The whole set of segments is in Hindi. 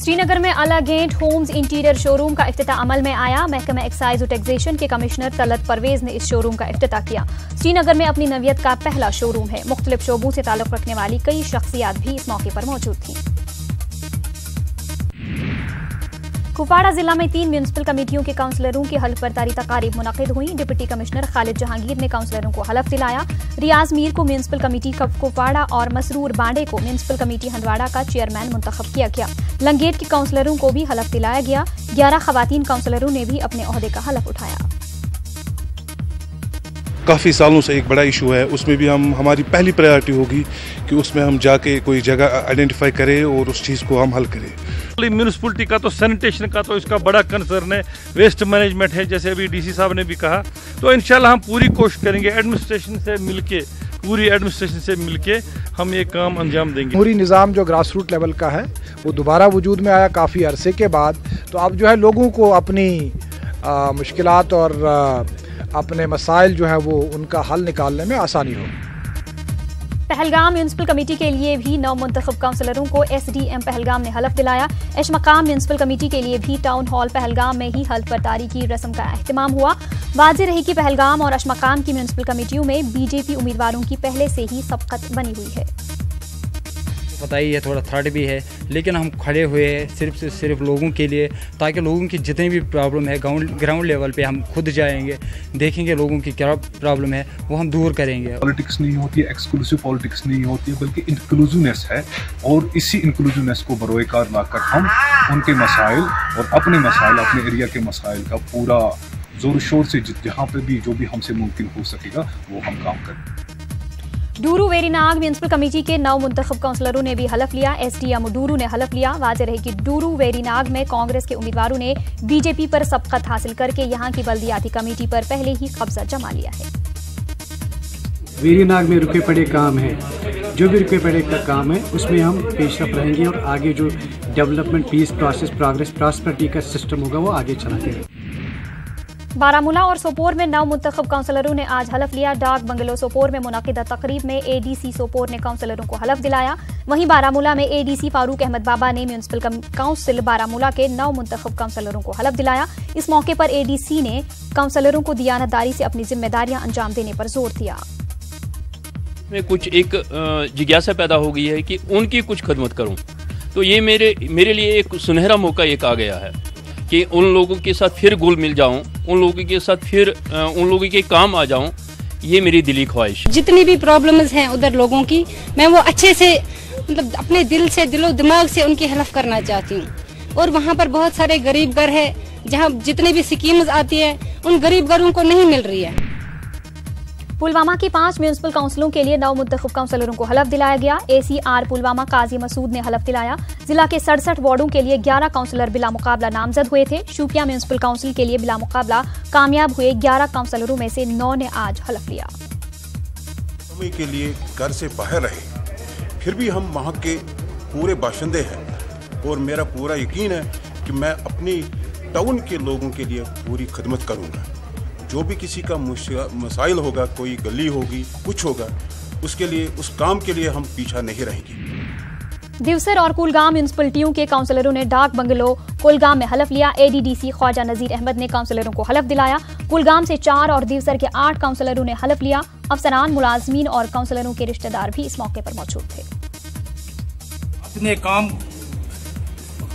श्रीनगर में अलागेंट होम्स इंटीरियर शोरूम का इफ्तिताह अमल में आया। महकमा एक्साइज और टैक्सेशन के कमिश्नर तलत परवेज ने इस शोरूम का इफ्तिताह किया। श्रीनगर में अपनी नवियत का पहला शोरूम है। मुख्तलिफ शोबों से ताल्लुक रखने वाली कई शख्सियात भी इस मौके पर मौजूद थीं। कुपवाड़ा जिला में 3 म्यूनिसिपल कमेटियों के काउंसलरों की हल्फ बर्दारी तकारीब मुनक़िद हुई। डिप्टी कमिश्नर खालिद जहांगीर ने काउंसलरों को हलफ दिलाया। रियाज मीर को म्यूनिसिपल कमेटी कुपवाड़ा और मसरूर बांडे को म्यूनिसिपल कमेटी हंदवाड़ा का चेयरमैन मुंतखब किया गया। लंगेट के काउंसलरों को भी हलफ दिलाया गया। 11 खवातीन काउंसलरों ने भी अपने ओहदे का हलफ उठाया। काफ़ी सालों से एक बड़ा इशू है, उसमें भी हमारी पहली प्रायोरिटी होगी कि उसमें हम जाके कोई जगह आइडेंटिफाई करें और उस चीज़ को हम हल करें। म्यूनिसिपलिटी का तो सैनिटेशन का तो इसका बड़ा कंसर्न है, वेस्ट मैनेजमेंट है, जैसे अभी डीसी साहब ने भी कहा। तो इंशाल्लाह हम पूरी कोशिश करेंगे एडमिनिस्ट्रेशन से मिलके, पूरी एडमिनिस्ट्रेशन से मिलके हम ये काम अंजाम देंगे। पूरी निज़ाम जो ग्रास रूट लेवल का है वो दोबारा वजूद में आया काफ़ी अरसे के बाद। तो अब जो है लोगों को अपनी मुश्किलात और अपने मसाइल जो है वो उनका हल निकालने में आसानी हो। पहलगाम म्यूनिसिपल कमेटी के लिए भी 9 मुंतखब काउंसलरों को एसडीएम पहलगाम ने हलफ दिलाया। इशमकाम म्यूनिसिपल कमेटी के लिए भी टाउन हॉल पहलगाम में ही हल्फ बर्दारी की रस्म का एहतमाम हुआ। वाज़ेह रही कि पहलगाम और अशमकाम की म्यूनिसिपल कमेटियों में बीजेपी उम्मीदवारों की पहले से ही सबकत बनी हुई है। पता ही है, थोड़ा थर्ड भी है, लेकिन हम खड़े हुए हैं सिर्फ से सिर्फ लोगों के लिए, ताकि लोगों की जितनी भी प्रॉब्लम है ग्राउंड लेवल पे हम खुद जाएंगे, देखेंगे लोगों की क्या प्रॉब्लम है, वो हम दूर करेंगे। पॉलिटिक्स नहीं होती है, एक्सक्लूसिव पॉलिटिक्स नहीं होती है, बल्कि इंक्लूसिवनेस है। और इसी इंक्लूसिवनेस को बरोएकार लाकर हम उनके मसाइल और अपने मसाइल, अपने एरिया के मसाइल का पूरा जोर शोर से जहाँ पे भी जो भी हमसे मुमकिन हो सकेगा वो हम काम करें। डूरू वेरीनाग म्यूनिसिपल कमेटी के 9 मुंतखब काउंसलरों ने भी हलफ लिया। एसडीएम डूरू ने हलफ लिया। वाज़ेह रहे कि डूरू वेरीनाग में कांग्रेस के उम्मीदवारों ने बीजेपी पर सबकत हासिल करके यहां की बल्दियाती कमेटी पर पहले ही कब्जा जमा लिया है। वेरीनाग में रुके पड़े काम है, जो भी रुके पड़े का काम है उसमें हम पेशरफ रहेंगे और आगे जो development, peace, process, progress, prosperity का सिस्टम होगा वो आगे चलाते रहेंगे। बारामूला और सोपोर में 9 मुंतखब काउंसलरों ने आज हलफ लिया। डाक बंगलो सोपोर में मुनक़िदा तकरीब में एडीसी सोपोर ने काउंसलरों को हलफ दिलाया। वहीं बारामूला में एडीसी फारूक अहमद बाबा ने म्यूनिसिपल काउंसिल बारामूला के 9 मुंतखब काउंसलरों को हलफ दिलाया। इस मौके पर एडीसी ने काउंसलरों को दियानतदारी से अपनी जिम्मेदारियां अंजाम देने पर जोर दिया। में कुछ एक जिज्ञासा पैदा हो गई है कि उनकी कुछ खिदमत करूं, तो ये मेरे लिए एक सुनहरा मौका एक आ गया है कि उन लोगों के साथ फिर घुल मिल जाऊं, उन लोगों के साथ फिर उन लोगों के काम आ जाऊं, ये मेरी दिली ख्वाहिश। जितनी भी प्रॉब्लम्स हैं उधर लोगों की, मैं वो अच्छे से मतलब अपने दिल से, दिलो दिमाग से उनकी हेल्प करना चाहती हूँ। और वहाँ पर बहुत सारे गरीब घर है जहाँ जितनी भी स्कीम्स आती है उन गरीब घरों को नहीं मिल रही है। पुलवामा की 5 म्यूनिसिपल काउंसिलों के लिए 9 मुंतखब काउंसलरों को हलफ दिलाया गया। एसीआर पुलवामा काजी मसूद ने हलफ दिलाया। जिला के 67 वार्डों के लिए 11 काउंसलर बिला मुकाबला नामजद हुए थे। शूपिया म्यूनिसिपल काउंसिल के लिए बिला मुकाबला कामयाब हुए 11 काउंसलरों में से 9 ने आज हलफ लिया। समय के लिए घर से बाहर रहे, फिर भी हम वहाँ के पूरे बाशिंदे हैं और मेरा पूरा यकीन है कि मैं अपनी टाउन के लोगों के लिए पूरी खिदमत करूँगा। जो भी किसी का मसाइल होगा, कोई गली होगी, कुछ होगा, उसके लिए, उस काम के लिए हम पीछा नहीं रहेंगे। दिवसर और कुलगाम म्यूनिसिपलिटियों के काउंसलरों ने डाक बंगलो कुलगाम में हलफ लिया। एडीडीसी ख्वाजा नजीर अहमद ने काउंसलरों को हलफ दिलाया। कुलगाम से 4 और दिवसर के 8 काउंसलरों ने हलफ लिया। अफसरान, मुलाजमीन और काउंसलरों के रिश्तेदार भी इस मौके पर मौजूद थे। अपने काम,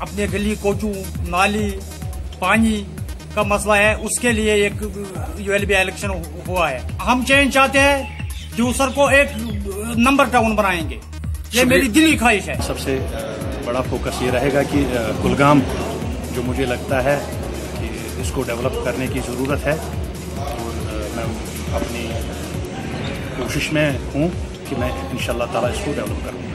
अपने गली, कोचू, नाली, पानी का मसला है, उसके लिए एक यूएलबी इलेक्शन हुआ है। हम चेंज चाहते हैं, दिवसर को एक नंबर टाउन बनाएंगे, ये मेरी दिली ख्वाहिश है। सबसे बड़ा फोकस ये रहेगा कि कुलगाम, जो मुझे लगता है कि इसको डेवलप करने की ज़रूरत है, और मैं अपनी कोशिश में हूँ कि मैं इंशाअल्लाह ताला इसको डेवलप करूँगा।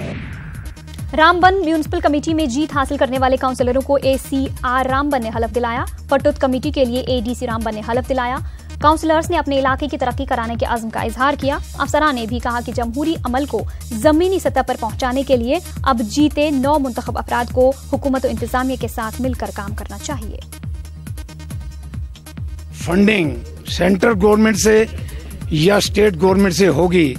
रामबन म्यूनिसिपल कमेटी में जीत हासिल करने वाले काउंसलरों को एसीआर रामबन ने हलफ दिलाया। पटुत कमेटी के लिए एडीसी रामबन ने हलफ दिलाया। काउंसलर्स ने अपने इलाके की तरक्की कराने के अज़्म का इजहार किया। अफसरान ने भी कहा कि जमहूरी अमल को जमीनी सतह पर पहुंचाने के लिए अब जीते 9 मुंतखब अफराद को हुकूमत और इंतजामिया के साथ मिलकर काम करना चाहिए। फंडिंग सेंट्रल गवर्नमेंट से या स्टेट गवर्नमेंट से होगी,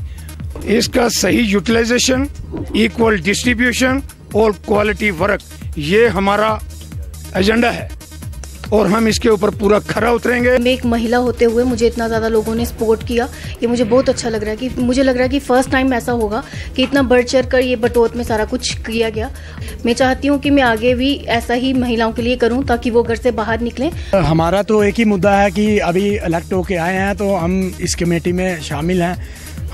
इसका सही यूटिलाइजेशन, इक्वल डिस्ट्रीब्यूशन और क्वालिटी वर्क, ये हमारा एजेंडा है और हम इसके ऊपर पूरा खरा उतरेंगे। मैं एक महिला होते हुए मुझे इतना ज़्यादा लोगों ने सपोर्ट किया, ये मुझे बहुत अच्छा लग रहा है कि मुझे लग रहा है कि फर्स्ट टाइम ऐसा होगा कि इतना बढ़ चढ़ कर ये बटोत में सारा कुछ किया गया। मैं चाहती हूँ कि मैं आगे भी ऐसा ही महिलाओं के लिए करूँ ताकि वो घर से बाहर निकलें। हमारा तो एक ही मुद्दा है कि अभी इलेक्ट होके आए हैं तो हम इस कमेटी में शामिल हैं।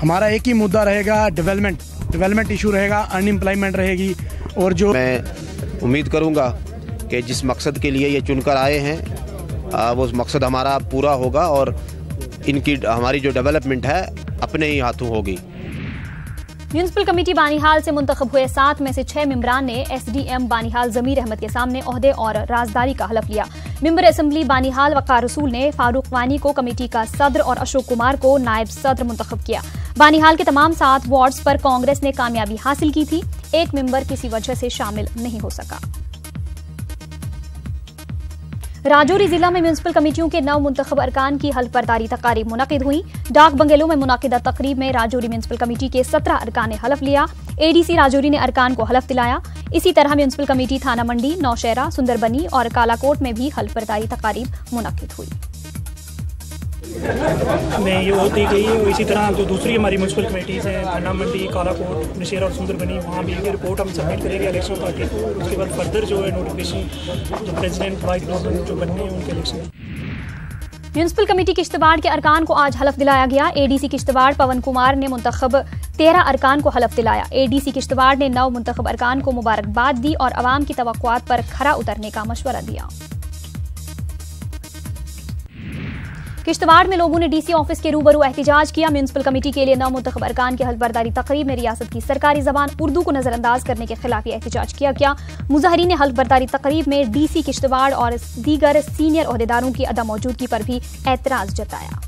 हमारा एक ही मुद्दा रहेगा, डेवलपमेंट इशू रहेगा, अनएम्प्लॉयमेंट रहेगी। और जो मैं उम्मीद करूँगा कि जिस मकसद के लिए ये चुनकर आए हैं वो मकसद हमारा पूरा होगा और इनकी हमारी जो डेवलपमेंट है अपने ही हाथों होगी। म्यूनिसिपल कमेटी बानीहाल से मुंतखब हुए 7 में से 6 मेंबरान ने एसडीएम बानीहाल जमीर अहमद के सामने ओहदे और राजदारी का हलफ लिया। मेंबर असेंबली बानीहाल वकार रसूल ने फारूक वानी को कमेटी का सदर और अशोक कुमार को नायब सदर मुंतखब किया। बानीहाल के तमाम 7 वार्ड्स पर कांग्रेस ने कामयाबी हासिल की थी। एक मेंबर किसी वजह से शामिल नहीं हो सका। राजौरी जिला में म्यूनिसिपल कमेटियों के 9 मुंतखब अरकान की हल्फ बर्दारी तकारीब मुनक़िद हुई। डाक बंगलों में मुनक़िदा तकरीब में राजौरी म्यूनिसिपल कमेटी के 17 अरकान ने हलफ लिया। एडीसी राजौरी ने अरकान को हलफ दिलाया। इसी तरह म्यूनिसिपल कमेटी थाना मंडी, नौशहरा, सुंदरबनी और कालाकोट में भी हल्फ बर्दारी तकारीब मुनक़िद हुई। में ये वोट दी गई है और इसी तरह जो दूसरी हमारी म्यूनसिपल कमेटीज़ हैं, थाना मंडी, कालाकोट, नौशहरा और सुंदरबनी, वहाँ भी ये रिपोर्ट हम सबमिट करेंगे इलेक्शन पार्टी को। उसके बाद फर्दर जो है नोटिफिकेशन जो प्रेसिडेंट वाइस प्रेसिडेंट जो बनने हैं उनके इलेक्शन। म्यूनिसिपल कमेटी किश्तवाड़ के अरकान को आज हलफ दिलाया गया। एडीसी किश्तवाड़ पवन कुमार ने मुंतखब 13 अरकान को हलफ दिलाया। एडीसी किश्तवाड़ ने 9 मुंतखब अरकान को मुबारकबाद दी और अवाम की तवक्कुआत पर खरा उतरने का मशवरा दिया। किश्तवाड़ में लोगों ने डीसी ऑफिस के रूबरू एहतजाज किया। म्यूनिसिपल कमेटी के लिए 9 मुंतखब अरकान की हल्फ बर्दारी तकरीब में रियासत की सरकारी जबान उर्दू को नजरअंदाज करने के खिलाफ एहतजाज किया गया। मुजाहिरीन ने हल्फ बर्दारी तकरीब में डीसी किश्तवाड़ और दीगर सीनियर ओहदेदारों की अदम मौजूदगी पर भी एतराज जताया।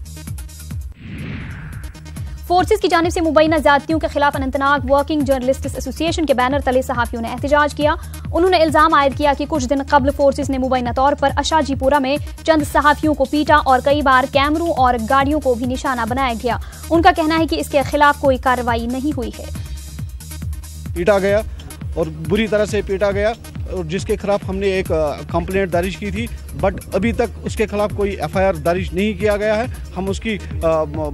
फोर्सेस की जानिब से मुबैना ज्यादतियों के खिलाफ अनंतनाग वर्किंग जर्नलिस्ट्स एसोसिएशन के बैनर तले सहाफियों ने एहतजाज किया। उन्होंने इल्जाम आयद किया कि कुछ दिन कबल फोर्सेस ने मुबैना तौर पर अशाजीपुरा में चंद सहाफियों को पीटा और कई बार कैमरों और गाड़ियों को भी निशाना बनाया गया। उनका कहना है कि इसके खिलाफ कोई कार्रवाई नहीं हुई है। पीटा गया और बुरी तरह से पीटा गया और जिसके खिलाफ हमने एक कंप्लेंट दर्ज की थी, बट अभी तक उसके खिलाफ कोई एफआईआर दर्ज नहीं किया गया है। हम उसकी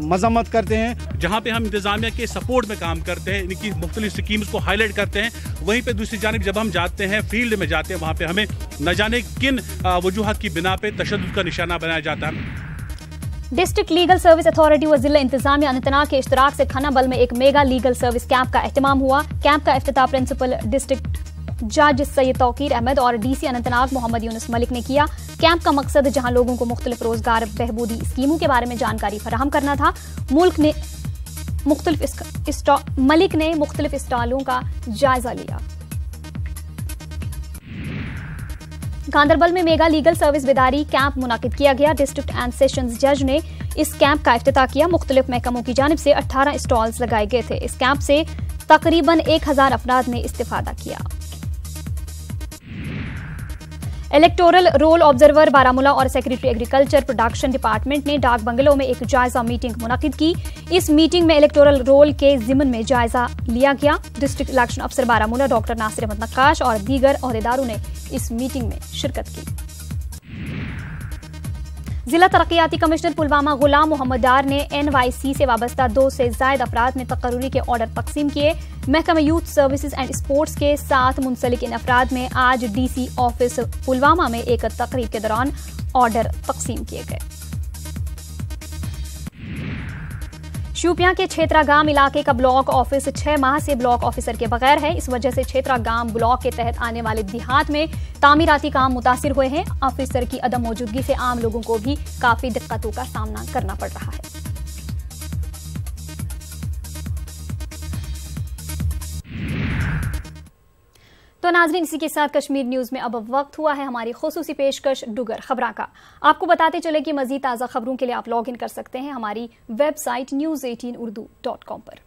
मजम्मत करते हैं। जहाँ पे हम इंतजामिया के सपोर्ट में काम करते हैं, इनकी मुख्तलिफ स्कीम्स को हाईलाइट करते हैं, वहीं पे दूसरी जानिब जब हम जाते हैं फील्ड में जाते हैं, वहाँ पे हमें न जाने किन वजूहत की बिना पे तशद्दुद का निशाना बनाया जाता है। डिस्ट्रिक्ट लीगल सर्विस अथॉरिटी व जिला इंतजामिया अनंतनाग के इश्तराक से खानाबल में एक मेगा लीगल सर्विस कैंप का एहतमाम हुआ। कैंप का इफ्तिताह प्रिंसिपल डिस्ट्रिक्ट जज सैयद तौकीर अहमद और डीसी अनंतनाग मोहम्मद यूनुस मलिक ने किया। कैंप का मकसद जहां लोगों को मुख्तलिफ रोजगार बहबूदी स्कीमों के बारे में जानकारी फराहम करना था। मलिक ने मुख्तलिफ स्टॉलों का जायजा लिया। गांदरबल में मेगा लीगल सर्विस बेदारी कैंप मुनाकिद किया गया। डिस्ट्रिक्ट एंड सेशंस जज ने इस कैंप का इफ्तिताह किया। मुख्तलिफ महकमों की जानिब से 18 स्टॉल्स लगाए गए थे। इस कैंप से तकरीबन 1000 अफराद ने इस्तिफादा किया। इलेक्टोरल रोल ऑब्जर्वर बारामूला और सेक्रेटरी एग्रीकल्चर प्रोडक्शन डिपार्टमेंट ने डाक बंगलों में एक जायजा मीटिंग मुनक्किद की। इस मीटिंग में इलेक्टोरल रोल के जिमन में जायजा लिया गया। डिस्ट्रिक्ट इलेक्शन अफसर बारामूला डॉक्टर नासिर अहमद नक्काश और दीगर ओहदेदारों ने इस मीटिंग में शिरकत की। जिला तरक्याती कमिश्नर पुलवामा गुलाम मोहम्मद डार ने NYC से वाबस्ता 2 से ज्यादा अफराद में तकर्री के ऑर्डर तकसीम किए। महकमा यूथ सर्विसेज एंड स्पोर्ट्स के साथ मुंसलिक इन अफराद में आज DC ऑफिस पुलवामा में एक तकरीब के दौरान ऑर्डर तकसीम किए गए। शोपियां के छेत्रागाम इलाके का ब्लॉक ऑफिस 6 माह से ब्लॉक ऑफिसर के बगैर है। इस वजह से छेत्रागाम ब्लॉक के तहत आने वाले देहात में तामीराती काम मुतासिर हुए हैं। ऑफिसर की अदम मौजूदगी से आम लोगों को भी काफी दिक्कतों का सामना करना पड़ रहा है। तो नाज़रीन, इसी के साथ कश्मीर न्यूज में अब वक्त हुआ है हमारी खुसूसी पेशकश डुगर खबरा का। आपको बताते चले कि मजीद ताज़ा खबरों के लिए आप लॉग इन कर सकते हैं हमारी वेबसाइट news18urdu.com पर।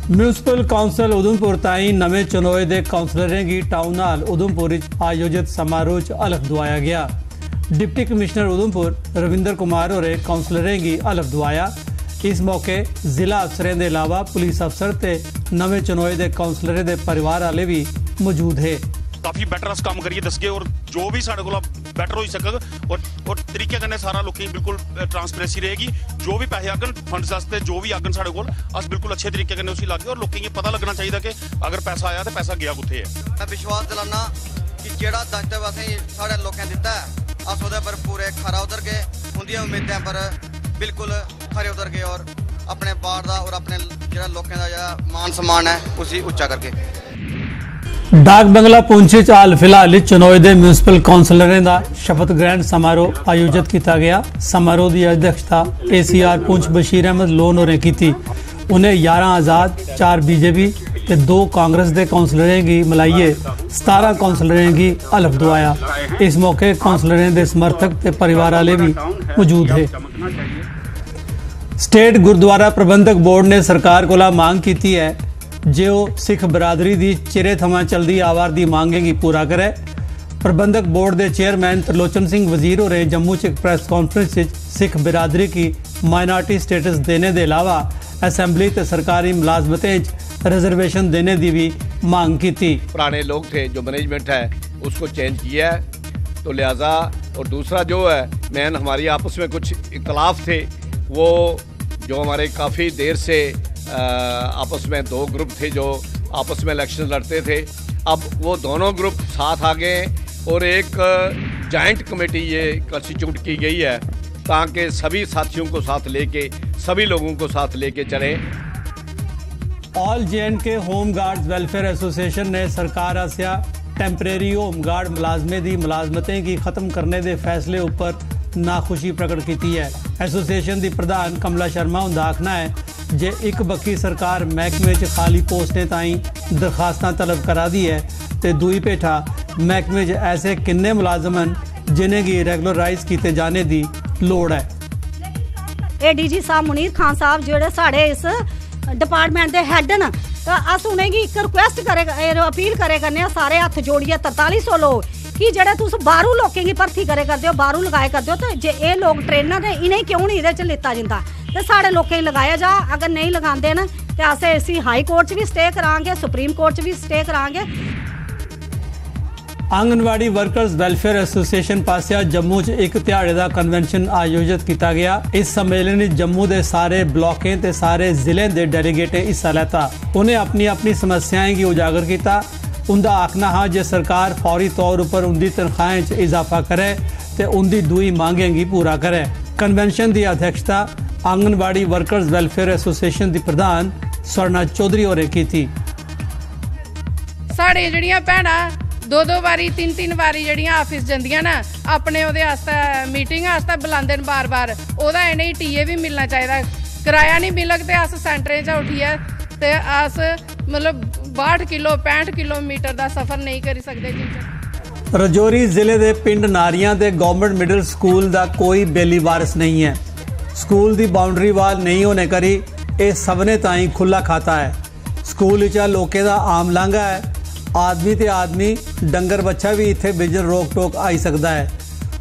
म्यूनसिपल काउंसिल उधमपुर ताई नवे चुनोए दे काउंसलरें की टाउन हाल उधमपुर आयोजित समारोह अलख दुआया गया। डिप्टी कमिश्नर उधमपुर रविंदर कुमार और काउंसलरें की हलफ दुआया। इस मौके जिला अफसरें के अलावा पुलिस अफसर ते नवे चुनोए दे काउंसलरें दे परिवार वाले भी मौजूद है। काफ़ी बैटर अस काम करिए दसगे और जो भी साढ़े को बैटर हो सकग और तरीके कन्नै सारा लोकें बिल्कुल ट्रांसपेरेंसी रहेगी। जो भी पैसे आगन फंड्स वास्ते जो भी आगन साढ़े कोल अस बिल्कुल अच्छे तरीके कन्नै उसी लागे और लोकें गी पता लगना चाहिए कि अगर पैसा आया तो पैसा गया कुत्थे है। मैं विश्वास दिलाना कि जेड़ा दस्तावेज असें साढ़े लोकें दित्ता है अस ओहदे पर पूरे खरा उतर गए, उंदियां उम्मीदें पर बिल्कुल खरे उतर गए और अपने वार्ड दा और अपने जेड़ा लोकें दा जेड़ा मान सम्मान है उसी उच्चा करके। डाक बंगला पुंछ हाल फिलहाल चुनोए दे म्यूनसिपल काउंसलरें का शपथ ग्रहण समारोह आयोजित किया गया। समारोह की अध्यक्षता ACR पुंछ बशीर अहमद लोन होरें की। उन्हें 11 आज़ाद 4 BJP ते 2 कांग्रेस के काउंसलरें की मिलाइए 17 काउंसलरें की हलफ दुआया। इस मौके काउंसलरें के समर्थक ते परिवार वाले भी मौजूद है। स्टेट गुरुद्वारा प्रबंधक बोर्ड ने सरकार को मांग की है जो सिख बरादरी की चिरे थमां चलती आवार की मांगें की पूरा करे। प्रबंधक बोर्ड के चेयरमैन त्रिलोचन सिंह वजीर होरें जम्मू च एक प्रेस कॉन्फ्रेंस सिख बिरादरी की माइनॉरिटी स्टेटस देने के अलावा असैम्बली ते सरकारी मुलाजमतें रिजर्वेशन देने की भी मांग की थी। पुराने लोग थे जो मैनेजमेंट है उसको चेंज किया है तो लिहाजा और दूसरा जो है मैन हमारी आपस में कुछ इख्तलाफ थे वो जो हमारे काफ़ी देर से आपस में 2 ग्रुप थे जो आपस में इलेक्शन लड़ते थे। अब वो दोनों ग्रुप साथ आ गए और एक जॉइंट कमेटी ये कंस्टिट्यूट की गई है ताकि सभी साथियों को साथ लेके सभी लोगों को साथ लेके चलें। All J&K home guards welfare association ने सरकार आसिया टैंपरेरी होम गार्ड मुलाजमे की मुलाजमतें की खत्म करने के फैसले उपर नाखुशी प्रकट की है। एसोसिएशन की प्रधान कमला शर्मा उनका आखना है जे एक बक्खी सरकार महकमे च खाली पोस्टें ताई दरखास्तां तलब करा दी है तो दूई पेठा महकमे च ऐसे किन्ने मुलाजम हैं जिन्हें की रेगुलराइज किए जाने की लोड़ है। ADG साहब मुनीर खान साहब जेड़े साढ़े इस डिपार्टमेंट के हैड न तो अस उनेंगी एक रिक्वेस्ट करे अपील करे करने सारे हथ जोड़िए 4300 लोग कि जेड़े तुस बाहरों लोगों की भर्ती करे करते हो बाहरों लगाए करते हो तो जे ये लोग ट्रेनर ने इन्हें क्यों नहीं ये लिता जाता तो साढ़े लोगों लगाया जा। अगर नहीं लगाते न तो अस हाई कोर्ट भी स्टे करांगे सुप्रीम कोर्ट भी स्टे करांगे। Anganwadi workers welfare association Passia Jammu च एक ध्याड़े का कन्वेंशन आयोजित किया गया। इस सम्मेलन में जम्मू के सारे ब्लॉकें ते सारे जिले के डेलीगेटें हिस्सा लेता। उन्हें अपनी अपनी समस्याएं की उजागर किया। उनका आखना है जे सरकार फौरी तौर पर उनकी तनख्वाहें च इजाफा करे तो उनकी दूई मांगें की पूरा करे। कन्वेंशन की अध्यक्षता आंगनवाड़ी वर्कर्स वेलफेयर एसोसिएशन की प्रधान स्वर्णा चौधरी होरें की थी। साढ़े जड़ियां भैणां 2-2 बारी 3-3 बारी जड़ियां ऑफिस जंदियां ना अपने ओहदे आस्ते मीटिंग आस्ते बुलांदे न बार-बार ओहदा इन्हें टीए भी मिलना चाहिए। किराया नहीं मिलग ते अस सेंटरें च उठिए ते अस मतलब 62 किलो 65 किलोमीटर का सफर नहीं कर सकते। रजौरी जिले के पिंड नारियां ते गवर्नमेंट मिडल स्कूल का कोई बेली वारिस नहीं है। स्कूल की बाउंड्री वाल नहीं होने करी ये सबने ताई खुला खाता है। स्कूल च लोकें का आम लांघा है। आदमी ते आदमी डंगर बच्चा भी इत्थे बिजन रोक टोक आई सकता है।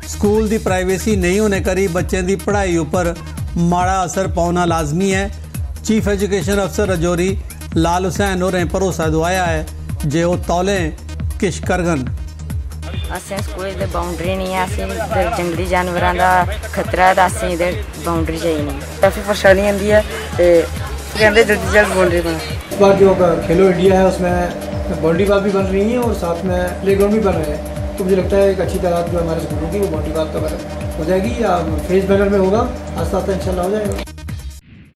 स्कूल की प्राइवेसी नहीं होने करी बच्चों की पढ़ाई उपर माड़ा असर पाना लाजमी है। चीफ एजुकेशन अफसर रजौरी लाल हुसैन होरें भरोसा दुआया है जे वो तौले किश करगन। असें स्कूल दी बाउंड्री नहीं है, असें जंगली जानवरों का खतरा है तो असें इधर बाउंड्री चाहिए नहीं। काफ़ी परेशानी आती है तो कहते जल्दी जल्द बाउंड्री बना। इस बार जो खेलो इंडिया है उसमें बाउंड्री वाल भी बन रही है और साथ में प्ले ग्राउंड भी बन रहे हैं तो मुझे लगता है एक अच्छी तादाद जो हमारे स्कूलों की वो बाउंड्री वाल कवर हो जाएगी या फेस बैनर में होगा आस्ता आस्ता इंशाल्लाह हो जाएगा।